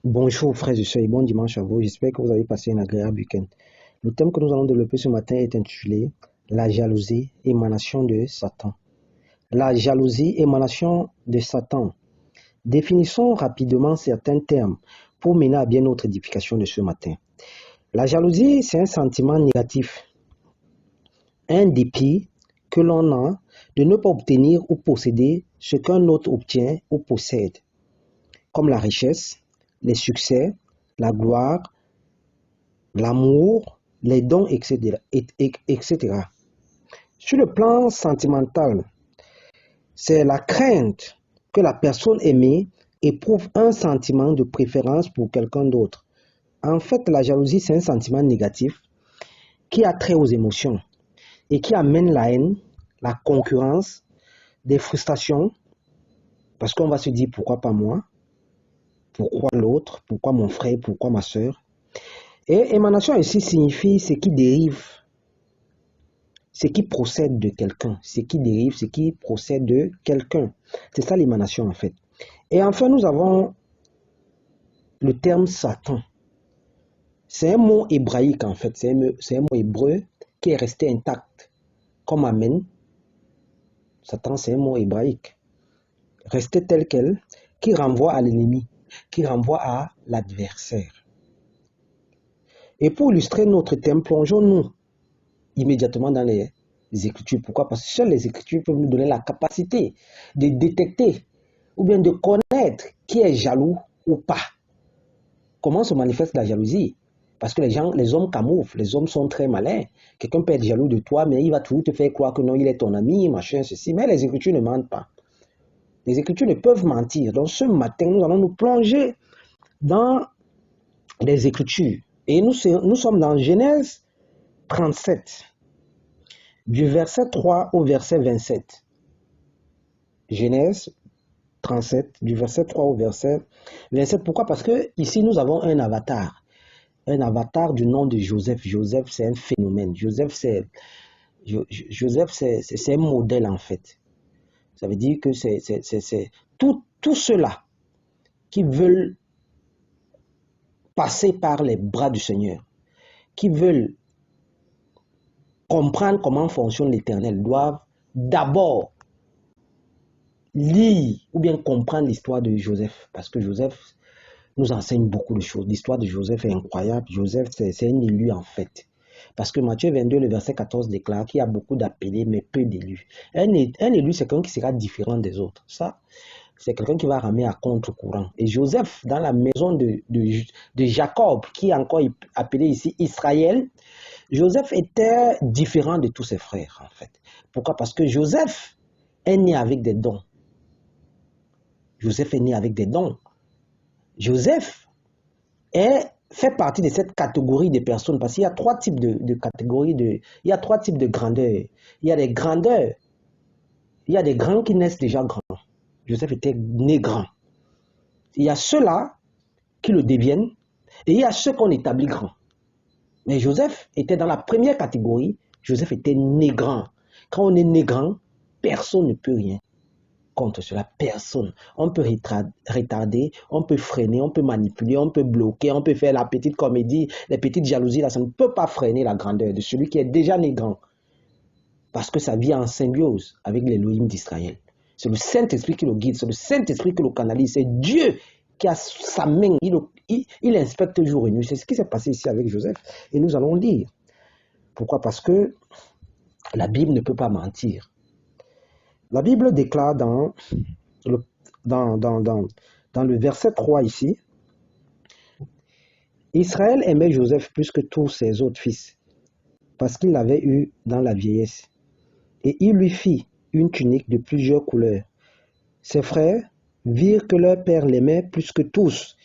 Bonjour frères et sœurs et bon dimanche à vous. J'espère que vous avez passé un agréable week-end. Le thème que nous allons développer ce matin est intitulé La jalousie, émanation de Satan. La jalousie, émanation de Satan. Définissons rapidement certains termes pour mener à bien notre édification de ce matin. La jalousie, c'est un sentiment négatif, un dépit que l'on a de ne pas obtenir ou posséder ce qu'un autre obtient ou possède, comme la richesse, les succès, la gloire, l'amour, les dons, etc., etc. Sur le plan sentimental, c'est la crainte que la personne aimée éprouve un sentiment de préférence pour quelqu'un d'autre. En fait, la jalousie, c'est un sentiment négatif qui a trait aux émotions et qui amène la haine, la concurrence, des frustrations, parce qu'on va se dire pourquoi pas moi, pourquoi l'autre, pourquoi mon frère, pourquoi ma soeur. Et émanation ici signifie ce qui dérive, ce qui procède de quelqu'un, ce qui dérive, ce qui procède de quelqu'un. C'est ça l'émanation en fait. Et enfin, nous avons le terme Satan. C'est un mot hébraïque en fait, c'est un mot hébreu qui est resté intact, comme Amen. Satan, c'est un mot hébraïque, resté tel quel, qui renvoie à l'ennemi, qui renvoie à l'adversaire. Et pour illustrer notre thème, plongeons-nous immédiatement dans les Écritures. Pourquoi? Parce que seules les Écritures peuvent nous donner la capacité de détecter ou bien de connaître qui est jaloux ou pas. Comment se manifeste la jalousie? Parce que les hommes camouflent, les hommes sont très malins. Quelqu'un peut être jaloux de toi, mais il va toujours te faire croire que non, il est ton ami, machin, ceci. Mais les Écritures ne mentent pas. Les Écritures ne peuvent mentir. Donc ce matin, nous allons nous plonger dans les Écritures. Et nous sommes dans Genèse 37, du verset 3 au verset 27. Genèse 37, du verset 3 au verset 27. Pourquoi? Parce que ici, nous avons un avatar. Un avatar du nom de Joseph. Joseph, c'est un phénomène. Joseph, c'est un modèle, en fait. Ça veut dire que c'est tous ceux-là qui veulent passer par les bras du Seigneur, qui veulent comprendre comment fonctionne l'Éternel, doivent d'abord lire ou bien comprendre l'histoire de Joseph. Parce que Joseph nous enseigne beaucoup de choses. L'histoire de Joseph est incroyable. Joseph, c'est un élu en fait. Parce que Matthieu 22, le verset 14 déclare qu'il y a beaucoup d'appelés, mais peu d'élus. Un élu, c'est quelqu'un qui sera différent des autres. Ça, c'est quelqu'un qui va ramer à contre-courant. Et Joseph, dans la maison de Jacob, qui est encore appelé ici Israël, Joseph était différent de tous ses frères, en fait. Pourquoi? Parce que Joseph est né avec des dons. Joseph est né avec des dons. Joseph fait partie de cette catégorie de personnes, parce qu'il y a trois types de catégories, il y a trois types de grandeur. Il y a des grandeurs, il y a des grands qui naissent déjà grands. Joseph était né grand. Il y a ceux-là qui le deviennent, et il y a ceux qu'on établit grands. Mais Joseph était dans la première catégorie, Joseph était né grand. Quand on est né grand, personne ne peut rien contre cela, personne. On peut retarder, on peut freiner, on peut manipuler, on peut bloquer, on peut faire la petite comédie, les petites jalousies, là, ça ne peut pas freiner la grandeur de celui qui est déjà né grand. Parce que ça vient en symbiose avec l'Élohim d'Israël. C'est le Saint-Esprit qui le guide, c'est le Saint-Esprit qui le canalise, c'est Dieu qui a sa main, il inspecte jour et nuit. C'est ce qui s'est passé ici avec Joseph. Et nous allons lire. Pourquoi? Parce que la Bible ne peut pas mentir. La Bible déclare dans le verset 3 ici, Israël aimait Joseph plus que tous ses autres fils, parce qu'il l'avait eu dans la vieillesse. Et il lui fit une tunique de plusieurs couleurs. Ses frères virent que leur père l'aimait plus que tous,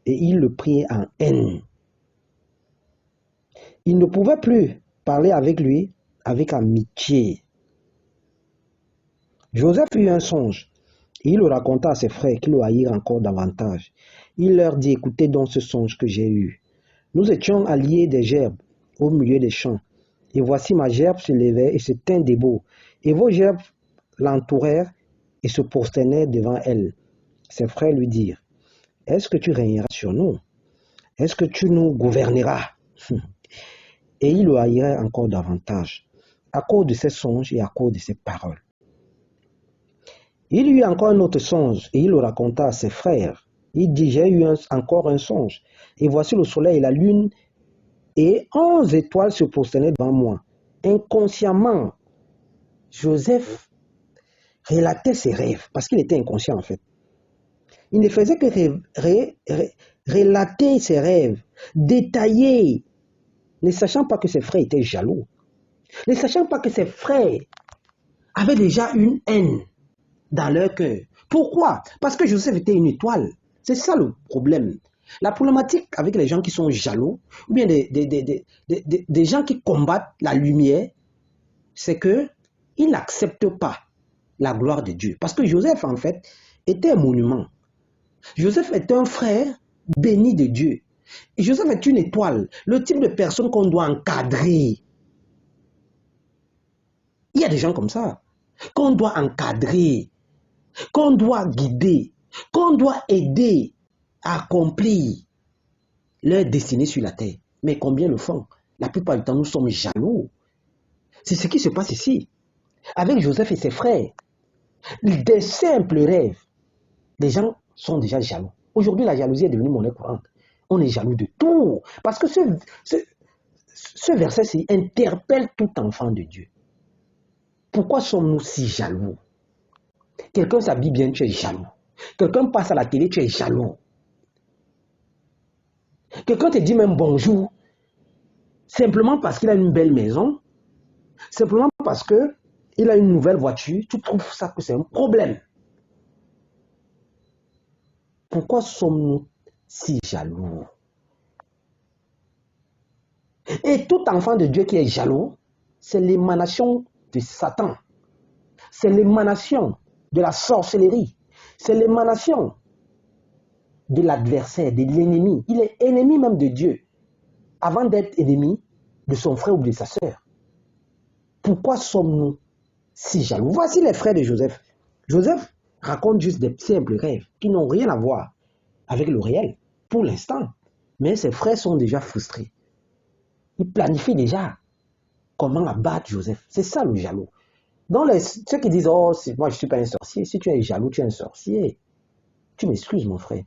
et ils le prirent en haine. Ils ne pouvaient plus parler avec lui avec amitié. Joseph eut un songe, et il le raconta à ses frères qui le haïrent encore davantage. Il leur dit, écoutez donc ce songe que j'ai eu. Nous étions alliés des gerbes au milieu des champs, et voici ma gerbe se levait et se tint debout, et vos gerbes l'entourèrent et se prosternèrent devant elle. Ses frères lui dirent, est-ce que tu régneras sur nous? Est-ce que tu nous gouverneras? Et il le haïrait encore davantage, à cause de ses songes et à cause de ses paroles. Il eut encore un autre songe, et il le raconta à ses frères. Il dit, j'ai eu encore un songe, et voici le soleil et la lune, et 11 étoiles se prosternaient devant moi. Inconsciemment, Joseph relatait ses rêves, parce qu'il était inconscient en fait. Il ne faisait que relater ses rêves, détailler, ne sachant pas que ses frères étaient jaloux, ne sachant pas que ses frères avaient déjà une haine dans leur cœur. Pourquoi? Parce que Joseph était une étoile. C'est ça le problème. La problématique avec les gens qui sont jaloux, ou bien des gens qui combattent la lumière, c'est qu'ils n'acceptent pas la gloire de Dieu. Parce que Joseph, en fait, était un monument. Joseph est un frère béni de Dieu. Et Joseph est une étoile, le type de personne qu'on doit encadrer. Il y a des gens comme ça, qu'on doit encadrer, qu'on doit guider, qu'on doit aider à accomplir leur destinée sur la terre. Mais combien le font? La plupart du temps, nous sommes jaloux. C'est ce qui se passe ici. Avec Joseph et ses frères, des simples rêves, les gens sont déjà jaloux. Aujourd'hui, la jalousie est devenue monnaie courante. On est jaloux de tout. Parce que ce verset-ci interpelle tout enfant de Dieu. Pourquoi sommes-nous si jaloux? Quelqu'un s'habille bien, tu es jaloux. Quelqu'un passe à la télé, tu es jaloux. Quelqu'un te dit même bonjour, simplement parce qu'il a une belle maison, simplement parce qu'il a une nouvelle voiture, tu trouves ça que c'est un problème. Pourquoi sommes-nous si jaloux? Et tout enfant de Dieu qui est jaloux, c'est l'émanation de Satan. C'est l'émanation de la sorcellerie. C'est l'émanation de l'adversaire, de l'ennemi. Il est ennemi même de Dieu, avant d'être ennemi de son frère ou de sa sœur. Pourquoi sommes-nous si jaloux? Voici les frères de Joseph. Joseph raconte juste des simples rêves qui n'ont rien à voir avec le réel, pour l'instant. Mais ses frères sont déjà frustrés. Ils planifient déjà comment abattre Joseph. C'est ça le jaloux. Donc ceux qui disent, oh, moi je ne suis pas un sorcier. Si tu es jaloux, tu es un sorcier. Tu m'excuses mon frère.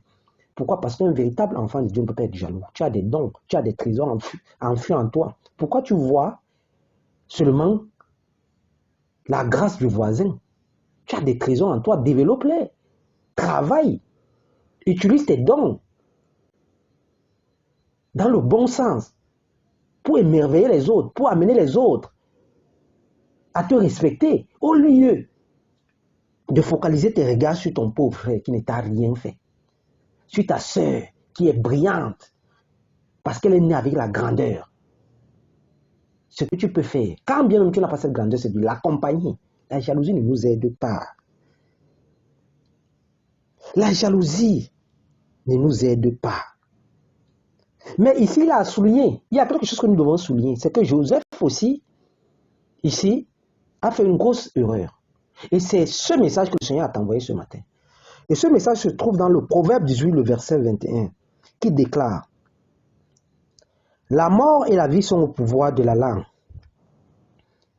Pourquoi? Parce qu'un véritable enfant de Dieu ne peut pas être jaloux. Tu as des dons, tu as des trésors enfouis en toi. Pourquoi tu vois seulement la grâce du voisin? Tu as des trésors en toi, développe-les. Travaille. Utilise tes dons dans le bon sens pour émerveiller les autres, pour amener les autres à te respecter, au lieu de focaliser tes regards sur ton pauvre frère qui ne t'a rien fait, sur ta sœur qui est brillante parce qu'elle est née avec la grandeur. Ce que tu peux faire, quand bien même tu n'as pas cette grandeur, c'est de l'accompagner. La jalousie ne nous aide pas. La jalousie ne nous aide pas. Mais ici, il a souligné, il y a quelque chose que nous devons souligner, c'est que Joseph aussi, ici, a fait une grosse erreur. Et c'est ce message que le Seigneur a envoyé ce matin. Et ce message se trouve dans le Proverbe 18, le verset 21, qui déclare: la mort et la vie sont au pouvoir de la langue.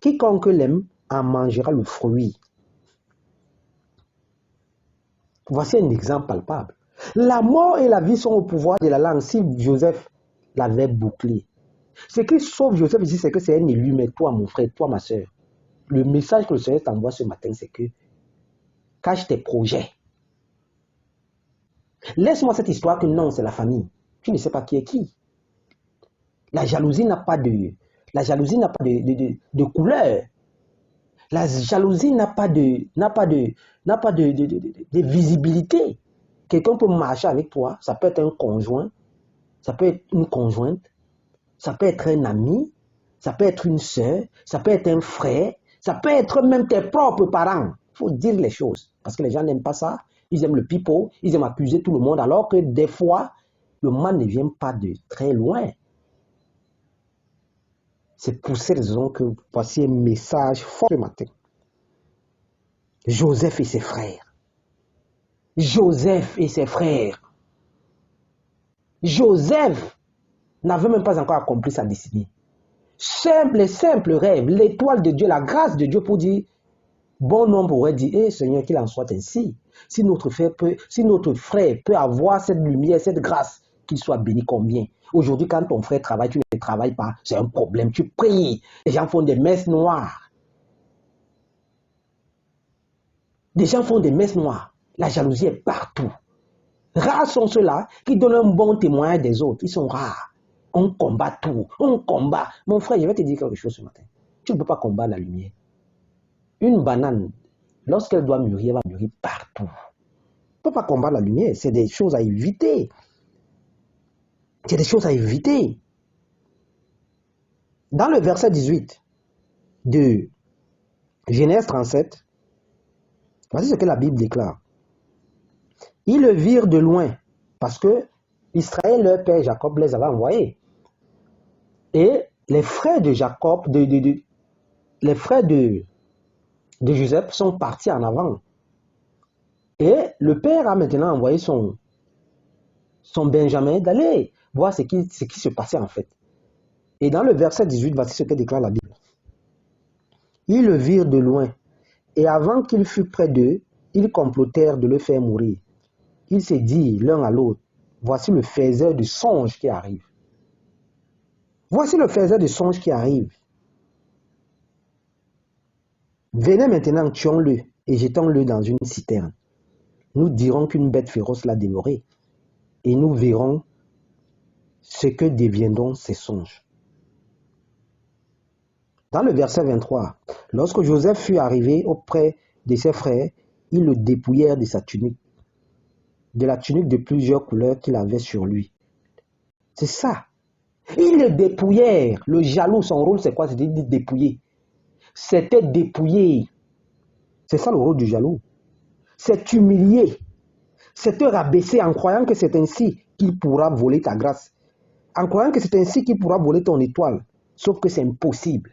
Quiconque l'aime en mangera le fruit. Voici un exemple palpable. La mort et la vie sont au pouvoir de la langue. Si Joseph l'avait bouclé, ce qui sauve Joseph ici, c'est que c'est un élu, mais toi, mon frère, toi, ma soeur, le message que le Seigneur t'envoie ce matin, c'est que cache tes projets. Laisse-moi cette histoire que non, c'est la famille. Tu ne sais pas qui est qui. La jalousie n'a pas de couleur. La jalousie n'a pas de visibilité. Quelqu'un peut marcher avec toi, ça peut être un conjoint, ça peut être une conjointe, ça peut être un ami, ça peut être une sœur, ça peut être un frère, ça peut être même tes propres parents. Il faut dire les choses, parce que les gens n'aiment pas ça. Ils aiment le pipeau, ils aiment accuser tout le monde, alors que des fois, le mal ne vient pas de très loin. C'est pour cette raison que voici un message fort ce matin. Joseph et ses frères. Joseph et ses frères. Joseph n'avait même pas encore accompli sa destinée. Les simples rêves, l'étoile de Dieu, la grâce de Dieu pour dire, bon nombre aurait dit, Seigneur, qu'il en soit ainsi. Si notre frère peut avoir cette lumière, cette grâce, qu'il soit béni combien. Aujourd'hui, quand ton frère travaille, tu ne travailles pas, c'est un problème. Tu pries, les gens font des messes noires. Des gens font des messes noires. La jalousie est partout. Rares sont ceux-là qui donnent un bon témoin des autres. Ils sont rares. On combat tout. On combat. Mon frère, je vais te dire quelque chose ce matin. Tu ne peux pas combattre la lumière. Une banane, lorsqu'elle doit mûrir, elle va mûrir partout. Tu ne peux pas combattre la lumière. C'est des choses à éviter. C'est des choses à éviter. Dans le verset 18 de Genèse 37, voici ce que la Bible déclare. Ils le virent de loin, parce que Israël, leur père Jacob, les avait envoyés. Et les frères de Jacob, les frères de Joseph sont partis en avant. Et le père a maintenant envoyé son Benjamin d'aller voir ce qui se passait en fait. Et dans le verset 18, voici ce que déclare la Bible. Ils le virent de loin, et avant qu'il fût près d'eux, ils complotèrent de le faire mourir. Ils se dirent l'un à l'autre, voici le faiseur de songes qui arrive. Voici le faiseur de songes qui arrive. Venez maintenant, tuons-le et jetons-le dans une citerne. Nous dirons qu'une bête féroce l'a dévoré, et nous verrons ce que deviendront ces songes. Dans le verset 23, lorsque Joseph fut arrivé auprès de ses frères, ils le dépouillèrent de sa tunique, de la tunique de plusieurs couleurs qu'il avait sur lui. C'est ça. Ils le dépouillèrent. Le jaloux, son rôle, c'est quoi? C'était de dépouiller. C'était dépouiller. C'est ça le rôle du jaloux. C'est humilier. C'est te rabaisser en croyant que c'est ainsi qu'il pourra voler ta grâce. En croyant que c'est ainsi qu'il pourra voler ton étoile. Sauf que c'est impossible.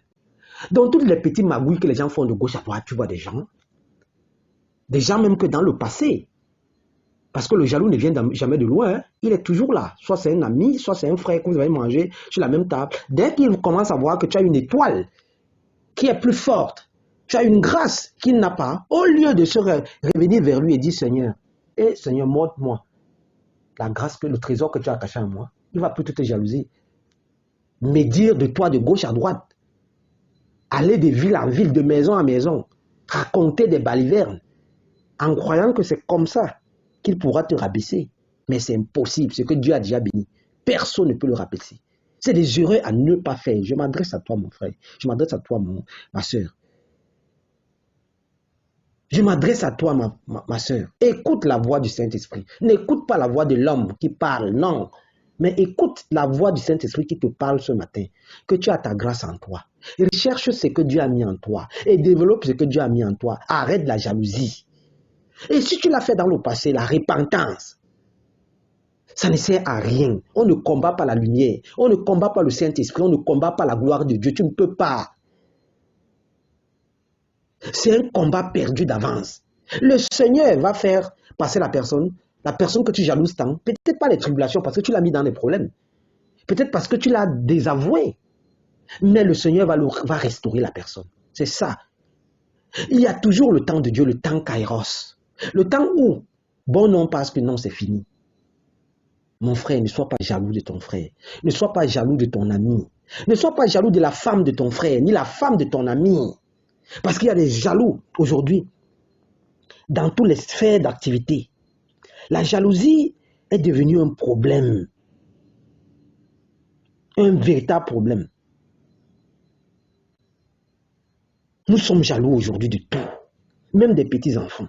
Dans toutes les petites magouilles que les gens font de gauche à droite, tu vois des gens même que dans le passé. Parce que le jaloux ne vient jamais de loin, hein. Il est toujours là. Soit c'est un ami, soit c'est un frère que vous avez mangé sur la même table. Dès qu'il commence à voir que tu as une étoile qui est plus forte, tu as une grâce qu'il n'a pas, au lieu de se revenir vers lui et dire Seigneur, Seigneur, montre-moi la grâce, le trésor que tu as caché en moi, il va plutôt te jalouser. Médire de toi de gauche à droite. Aller de ville en ville, de maison en maison, raconter des balivernes, en croyant que c'est comme ça qu'il pourra te rabaisser. Mais c'est impossible, ce que Dieu a déjà béni. Personne ne peut le rabaisser. C'est des erreurs à ne pas faire. Je m'adresse à toi, mon frère. Je m'adresse à toi, ma soeur. Je m'adresse à toi, ma soeur. Écoute la voix du Saint-Esprit. N'écoute pas la voix de l'homme qui parle, non. Mais écoute la voix du Saint-Esprit qui te parle ce matin. Que tu as ta grâce en toi. Recherche ce que Dieu a mis en toi. Et développe ce que Dieu a mis en toi. Arrête la jalousie. Et si tu l'as fait dans le passé, la repentance, ça ne sert à rien. On ne combat pas la lumière. On ne combat pas le Saint-Esprit. On ne combat pas la gloire de Dieu. Tu ne peux pas. C'est un combat perdu d'avance. Le Seigneur va faire passer la personne que tu jalouses tant, peut-être pas les tribulations parce que tu l'as mis dans les problèmes. Peut-être parce que tu l'as désavoué. Mais le Seigneur va restaurer la personne. C'est ça. Il y a toujours le temps de Dieu, le temps kairos. Le temps où, bon non parce que non, c'est fini. Mon frère, ne sois pas jaloux de ton frère. Ne sois pas jaloux de ton ami. Ne sois pas jaloux de la femme de ton frère, ni la femme de ton ami. Parce qu'il y a des jaloux aujourd'hui dans toutes les sphères d'activité. La jalousie est devenue un problème. Un véritable problème. Nous sommes jaloux aujourd'hui de tout. Même des petits enfants.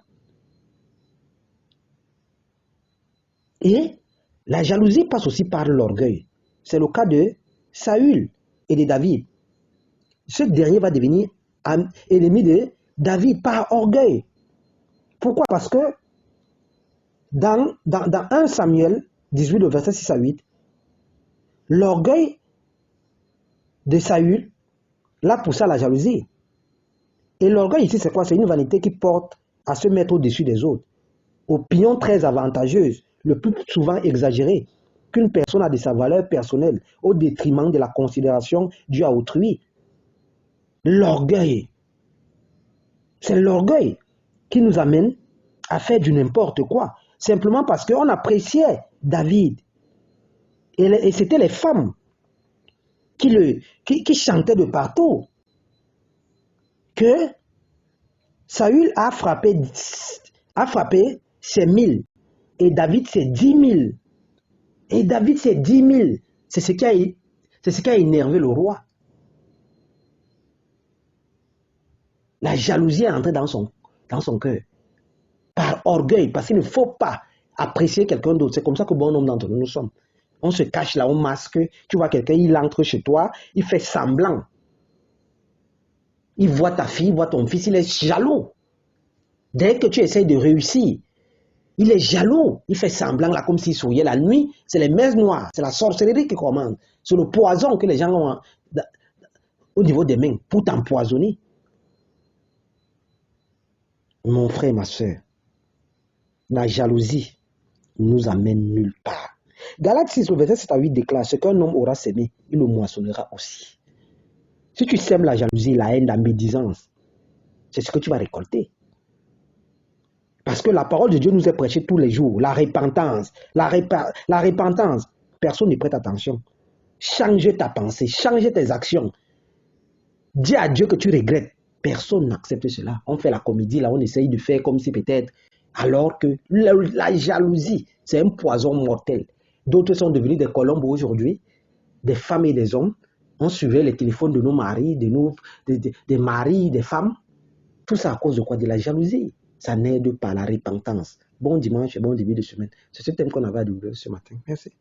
Et la jalousie passe aussi par l'orgueil. C'est le cas de Saül et de David. Ce dernier va devenir ennemi de David par orgueil. Pourquoi? Parce que dans 1 Samuel 18, le verset 6 à 8, l'orgueil de Saül l'a poussé à la jalousie. Et l'orgueil ici, c'est quoi? C'est une vanité qui porte à se mettre au-dessus des autres. Opinion très avantageuse, le plus souvent exagérée. qu'une personne a de sa valeur personnelle au détriment de la considération due à autrui. L'orgueil. C'est l'orgueil qui nous amène à faire du n'importe quoi. Simplement parce qu'on appréciait David. Et c'était les femmes qui chantaient de partout que Saül a frappé ses 1000 et David ses 10 000. Et David ses 10 000. C'est ce qui a énervé le roi. La jalousie est entrée dans son cœur. Par orgueil, parce qu'il ne faut pas apprécier quelqu'un d'autre. C'est comme ça que bon nombre d'entre nous sommes. On se cache là, on masque. Tu vois quelqu'un, il entre chez toi, il fait semblant. Il voit ta fille, il voit ton fils, il est jaloux. Dès que tu essaies de réussir, il est jaloux. Il fait semblant là, comme s'il souriait la nuit. C'est les messes noires, c'est la sorcellerie qui commande. C'est le poison que les gens ont au niveau des mains pour t'empoisonner. Mon frère, ma soeur, la jalousie nous amène nulle part. Galates 6, le verset 7 à 8 déclare: ce qu'un homme aura sémé, il le moissonnera aussi. Si tu sèmes la jalousie, la haine, la médisance, c'est ce que tu vas récolter. Parce que la parole de Dieu nous est prêchée tous les jours. La repentance, la repentance. Personne n'y prête attention. Change ta pensée, change tes actions. Dis à Dieu que tu regrettes. Personne n'accepte cela. On fait la comédie, là, on essaye de faire comme si peut-être, alors que la jalousie, c'est un poison mortel. D'autres sont devenus des colombes aujourd'hui, des femmes et des hommes. On suivait les téléphones de nos maris, des maris, des femmes. Tout ça à cause de quoi? De la jalousie. Ça n'aide pas la repentance. Bon dimanche et bon début de semaine. C'est ce thème qu'on avait à découvrir ce matin. Merci.